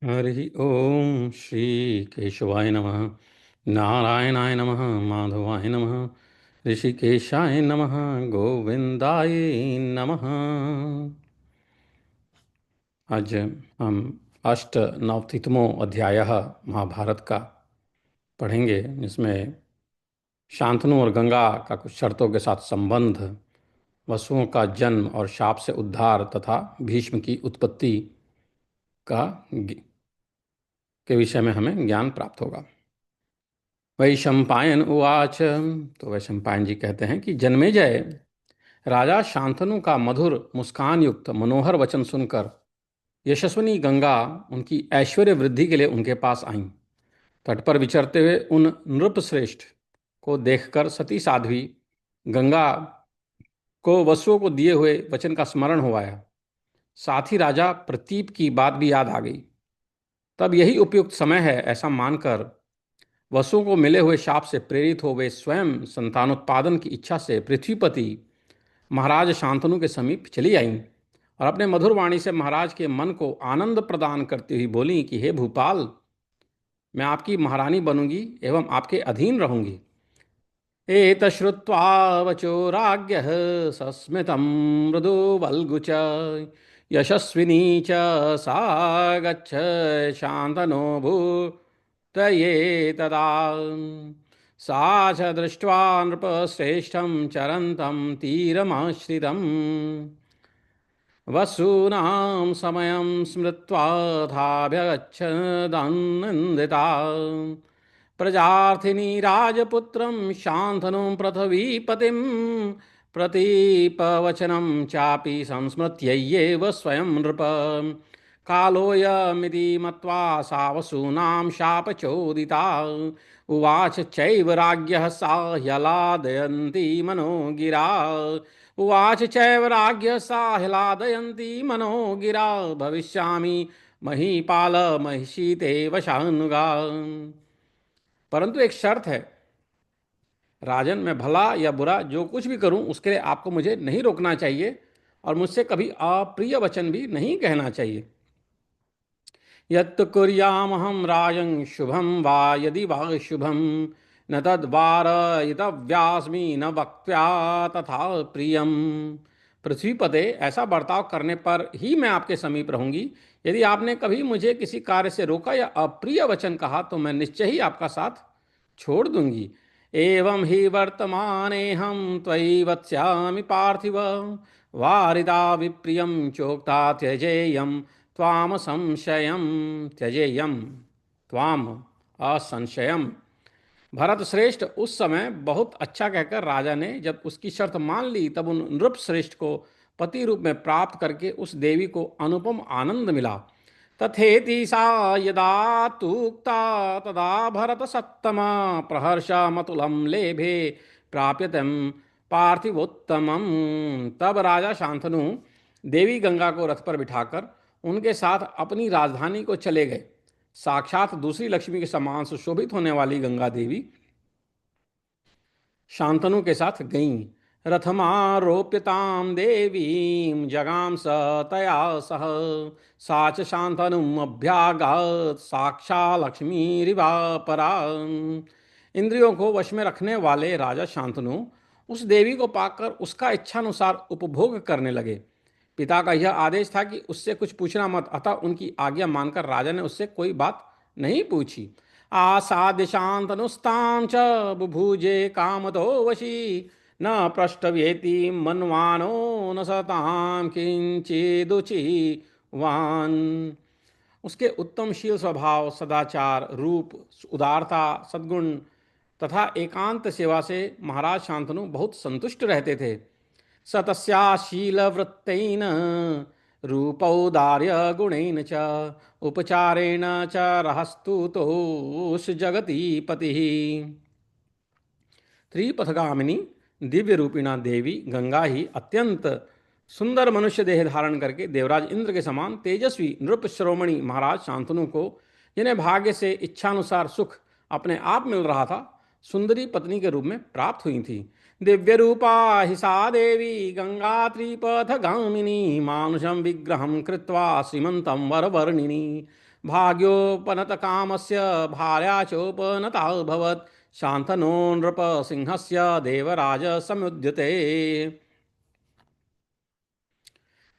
हरि ओम श्री केशवाय नमः। नारायणाय नमः। माधवाय नमः। ऋषिकेशाय नमः। गोविंदाय नमः। आज हम अष्ट नवतितमो अध्याय महाभारत का पढ़ेंगे, जिसमें शांतनु और गंगा का कुछ शर्तों के साथ संबंध, वसुओं का जन्म और शाप से उद्धार तथा भीष्म की उत्पत्ति का के विषय में हमें ज्ञान प्राप्त होगा। वैशंपायन उवाच। तो वैशंपायन जी कहते हैं कि जन्मेजय, राजा शांतनु का मधुर मुस्कान युक्त मनोहर वचन सुनकर यशस्विनी गंगा उनकी ऐश्वर्य वृद्धि के लिए उनके पास आईं। तट पर विचरते हुए उन नृपश्रेष्ठ को देखकर सती साध्वी गंगा को वसुओं को दिए हुए वचन का स्मरण हो आया। साथ ही राजा प्रतीप की बात भी याद आ गई। तब यही उपयुक्त समय है, ऐसा मानकर वसुओं को मिले हुए शाप से प्रेरित हो वे स्वयं संतानोत्पादन की इच्छा से पृथ्वीपति महाराज शांतनु के समीप चली आईं और अपने मधुर वाणी से महाराज के मन को आनंद प्रदान करती हुई बोली कि हे भूपाल, मैं आपकी महारानी बनूंगी एवं आपके अधीन रहूंगी। एतश्रुत्वा वचो राज्ञः सस्मितं मृदु वल्गु च यशस्विनी च सा गच्छ शान्तनो भूतये तदा। सा च दृष्ट्वा नृपश्रेष्ठं चरन्तं तीरमाश्रितं वसूनां समयं स्मृत्वा धाभ्यगच्छदन्निन्दिता। प्रजार्थिनी राजपुत्रं शान्तनुं पृथ्वीपतिं प्रतीपवचनं चापि संस्मृत्यैव स्वयं नृप। कालोऽयमिति मत्वा सा वसूनां शापचोदिता। उवाच चैव राज्ञः सा ह्यलादयन्ती मनो गिरा। उवाच चैव राज्ञः सा ह्यलादयन्ती मनो गिरा। भविष्यामि महीपाल महिषी ते वशानुगा। परंतु एक शर्त है, राजन, मैं भला या बुरा जो कुछ भी करूं उसके लिए आपको मुझे नहीं रोकना चाहिए और मुझसे कभी अप्रिय वचन भी नहीं कहना चाहिए। यत्तु कुर्यामहं राजं शुभं वा यदि वा शुभं न तद्वारयितव्यास्मि न वक्त्या तथा प्रियम। पृथ्वीपते, ऐसा बर्ताव करने पर ही मैं आपके समीप रहूंगी। यदि आपने कभी मुझे किसी कार्य से रोका या अप्रिय वचन कहा तो मैं निश्चय ही आपका साथ छोड़ दूंगी। एवं ही वर्तमाने हम त्वयि वत्स्यामि पार्थिव वारिदा विप्रियं चोक्ता त्यजेयं त्वाम संशयम त्यजेयम त्वाम असंशयम। भरत श्रेष्ठ उस समय बहुत अच्छा कहकर राजा ने जब उसकी शर्त मान ली, तब उन नृप श्रेष्ठ को पति रूप में प्राप्त करके उस देवी को अनुपम आनंद मिला। तथेति सा यदा तूक्ता तदा भरत सत्तमा प्रहर्ष मतुलम लेभे प्राप्यतम पार्थिवोत्तमम। तब राजा शांतनु देवी गंगा को रथ पर बिठाकर उनके साथ अपनी राजधानी को चले गए। साक्षात दूसरी लक्ष्मी के समान सुशोभित होने वाली गंगा देवी शांतनु के साथ गईं। रथमारोप्यतां देवीं जगाम स तया सह सा च शांतनुम अभ्यागत साक्षा लक्ष्मीरिवा परा। इंद्रियों को वश में रखने वाले राजा शांतनु उस देवी को पाकर उसका इच्छानुसार उपभोग करने लगे। पिता का यह आदेश था कि उससे कुछ पूछना मत, अतः उनकी आज्ञा मानकर राजा ने उससे कोई बात नहीं पूछी। आसाद्य शांतनुस्तां च बुभुजे कामतो वशी न पृष्ठव्येति मन्वानो न सतां किंचिदुचि वान। उसके उत्तमशील स्वभाव, सदाचार, रूप, उदारता, सद्गुण तथा एकांत सेवा से महाराज शांतनु बहुत संतुष्ट रहते थे। स तस्याशीलवृत्तेन रूपौदार्य गुणेन च उपचारेण च रहस्तुतोष जगती पतिः। त्रिपथगामिनी दिव्य रूपिणा देवी गंगा ही अत्यंत सुंदर मनुष्य देह धारण करके देवराज इंद्र के समान तेजस्वी नृप श्रोमणी महाराज शांतनु को, जिन्हें भाग्य से इच्छानुसार सुख अपने आप मिल रहा था, सुंदरी पत्नी के रूप में प्राप्त हुई थी। दिव्य रूपा हि सा देवी गंगा त्रिपथगामिनी मानुषम विग्रहं कृत्वा श्रीमंतं वरवर्णिनी भाग्योपनत कामस्य भार्या चोपनता भवत् शान्तनो नृप सिंहस्य देवराज समुद्यते।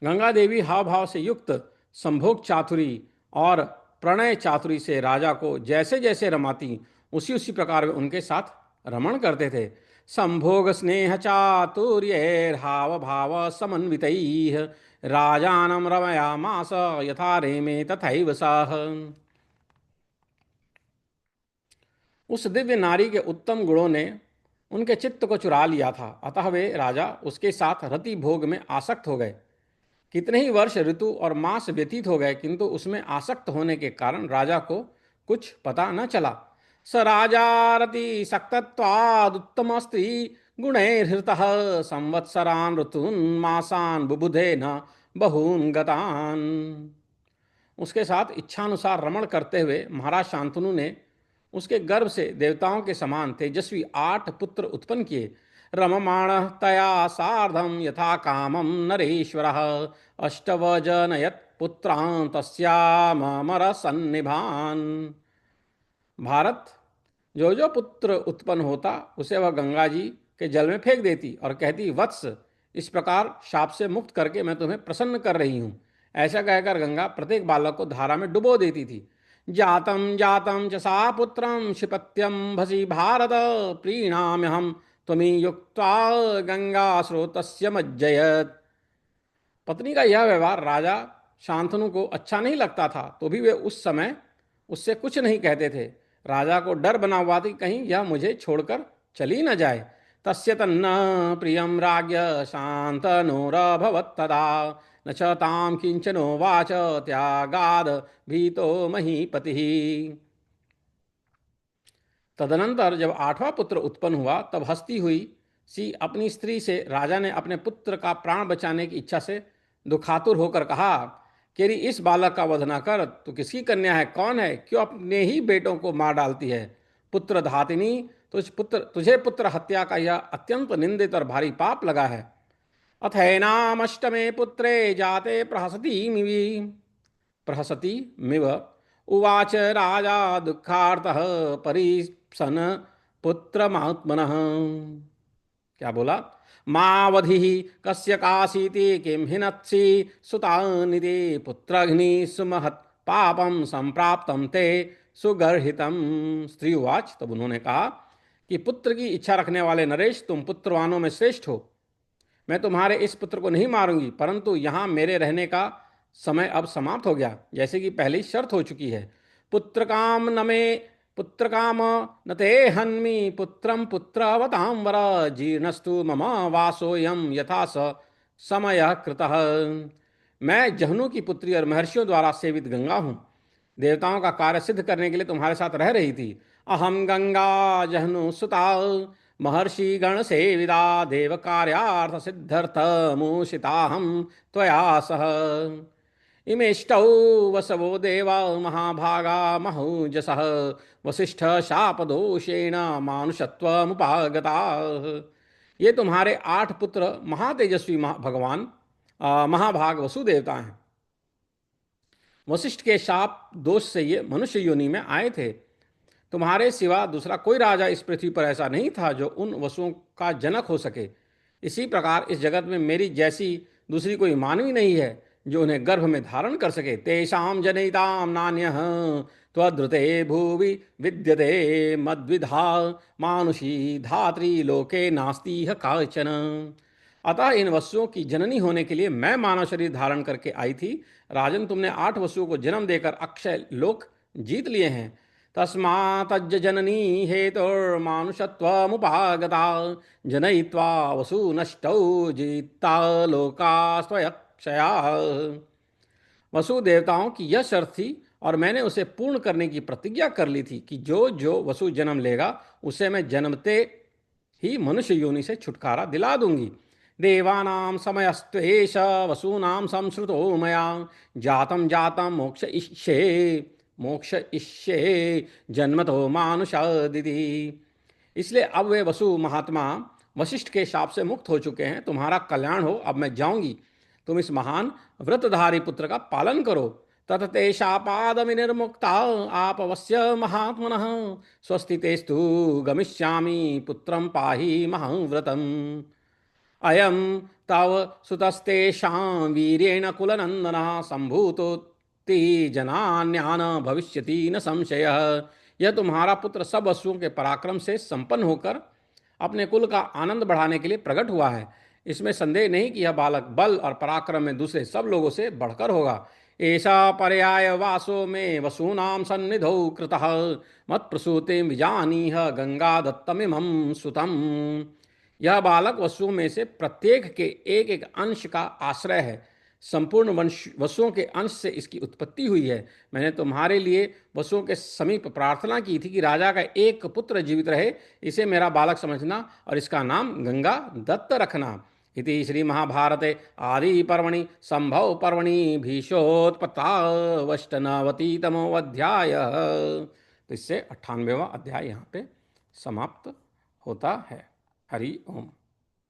गंगा देवी हाव भाव से युक्त संभोग चातुरी और प्रणय चातुरी से राजा को जैसे जैसे रमाती उसी उसी प्रकार वे उनके साथ रमण करते थे। संभोग स्नेह चातुर्य हाव भाव समन्वित राजानम रमयामास यथा रेमे तथैव सः। उस दिव्य नारी के उत्तम गुणों ने उनके चित्त को चुरा लिया था, अतः वे राजा उसके साथ रति भोग में आसक्त हो गए। कितने ही वर्ष ऋतु और मास व्यतीत हो गए, किंतु उसमें आसक्त होने के कारण राजा को कुछ पता न चला। स राजा रति सक्तत्वाद उत्तम स्त्री गुणैर्हृतः संवत्सरान ऋतून मासान बुबुधे न बहून गतान। उसके साथ इच्छानुसार रमण करते हुए महाराज शांतनु ने उसके गर्भ से देवताओं के समान तेजस्वी 8 पुत्र उत्पन्न किए। रममाण तया सार्धम यथा कामम नरेश्वरः अष्टवजनयत पुत्रान् तस्यामर सन्निभान। भारत, जो जो पुत्र उत्पन्न होता उसे वह गंगा जी के जल में फेंक देती और कहती, वत्स, इस प्रकार शाप से मुक्त करके मैं तुम्हें प्रसन्न कर रही हूं। ऐसा कहकर गंगा प्रत्येक बालक को धारा में डुबो देती थी। जातम जातम च सा पुत्रम क्षिपत्यम भसी भारत प्रीणाम्यहम त्वमी युक्ता गंगा स्रोतस्य मज्जयत। पत्नी का यह व्यवहार राजा शांतनु को अच्छा नहीं लगता था, तो भी वे उस समय उससे कुछ नहीं कहते थे। राजा को डर बना हुआ था कि कहीं यह मुझे छोड़कर चली न जाए। तस्य तन्न प्रियम राज्ञ शांतनुरभवत् तदा न च ताम किंचनो वाच त्यागाद भीतो महीपतिः। तदनंतर जब 8वां पुत्र उत्पन्न हुआ, तब हंसती हुई सी अपनी स्त्री से राजा ने अपने पुत्र का प्राण बचाने की इच्छा से दुखातुर होकर कहा, केरी इस बालक का वध न कर, तू किसकी कन्या है, कौन है, क्यों अपने ही बेटों को मार डालती है। पुत्र धातिनी, तुझे पुत्र हत्या का यह अत्यंत निंदित और भारी पाप लगा है। अथैनामष्टमे पुत्रे जाते प्रहसति मिव उवाच राजा दुखार्तः परिसन पुत्रमात्मनः। क्या बोला? मावधि कस्य काशीति किं हिनत्सि सुतानिति पुत्रघ्नि सुमहत् पापम संप्राप्तम ते सुगर्हितम। स्त्री उवाच, तब उन्होंने कहा कि पुत्र की इच्छा रखने वाले नरेश, तुम पुत्रवानों में श्रेष्ठ हो। मैं तुम्हारे इस पुत्र को नहीं मारूंगी, परंतु यहाँ मेरे रहने का समय अब समाप्त हो गया, जैसे कि पहली शर्त हो चुकी है। पुत्र काम न मे पुत्र काम न ते हन्मि पुत्रम पुत्रवतां वर जीर्णस्तु मम वासोयम यथा स समय कृतः। मैं जहनु की पुत्री और महर्षियों द्वारा सेवित गंगा हूँ। देवताओं का कार्य सिद्ध करने के लिए तुम्हारे साथ रह रही थी। अहम गंगा जहनु सुता महर्षि गण सेविदा देव कार्यार्थ सिद्धर्थ मूषिताहम त्वया सह। इमेष्टौ वसवो देवा महाभागा महौजसः वसिष्ठ शापदोषेण मानुषत्वमुपागता। ये तुम्हारे 8 पुत्र महातेजस्वी भगवान महाभाग वसु देवता हैं। वशिष्ठ के शाप दोष से ये मनुष्य योनि में आए थे। तुम्हारे सिवा दूसरा कोई राजा इस पृथ्वी पर ऐसा नहीं था जो उन वसुओं का जनक हो सके। इसी प्रकार इस जगत में मेरी जैसी दूसरी कोई मानवी नहीं है जो उन्हें गर्भ में धारण कर सके। तेषाम जनयिताम नान्यः त्वद्रुते भुवि विद्यते मद्विधा मानुषी धात्री लोके नास्ति काचन। अतः इन वसुओं की जननी होने के लिए मैं मानव शरीर धारण करके आई थी। राजन, तुमने 8 वसुओं को जन्म देकर अक्षय लोक जीत लिए हैं। तस्मात्ज जननी हेतुर्मानुषत्वमुपागता जनयित्वा वसु नष्टौ जीता लोका स्वयक्षया। वसु देवताओं की यह शर्त थी और मैंने उसे पूर्ण करने की प्रतिज्ञा कर ली थी कि जो जो वसु जन्म लेगा उसे मैं जन्मते ही मनुष्य योनि से छुटकारा दिला दूंगी। देवानां समयस्त्वेष वसूनां संश्रुतो मया जातम जातम मोक्ष इष्ये जन्मतो मानुषादिति। इसलिए अब वे वसु महात्मा वशिष्ठ के शाप से मुक्त हो चुके हैं। तुम्हारा कल्याण हो, अब मैं जाऊंगी। तुम इस महान व्रतधारी पुत्र का पालन करो। तत ते शापादविनिर्मुक्ता आपवस्य महात्मनः स्वस्ति तेस्तु गमिष्यामि पुत्रं पाहि महाव्रतम् अयं तव सुतस्तेषां वीर्येण कुलनन्दनः सम्भूतोत्ति जनान्यान भविष्यति न संशयः। यह तुम्हारा पुत्र सब वस्तुओं के पराक्रम से संपन्न होकर अपने कुल का आनंद बढ़ाने के लिए प्रकट हुआ है। इसमें संदेह नहीं कि यह बालक बल और पराक्रम में दूसरे सब लोगों से बढ़कर होगा। ऐसा पर्याय वासो में वसूनाम सन्निधौ कृतः मत प्रसूति विजानीह गंगा दत्तमिमं सुतम। यह बालक वसुओं में से प्रत्येक के एक एक अंश का आश्रय है। संपूर्ण वंश वसुओं के अंश से इसकी उत्पत्ति हुई है। मैंने तुम्हारे लिए वसुओं के समीप प्रार्थना की थी कि राजा का एक पुत्र जीवित रहे, इसे मेरा बालक समझना और इसका नाम गंगा दत्त रखना। इति श्री महाभारते आदि पर्वणि संभव पर्वणि भीषोत्पत्तावष्टनवतितमो अध्याय। तो इससे 98वां अध्याय यहाँ पे समाप्त होता है। हरि ओम।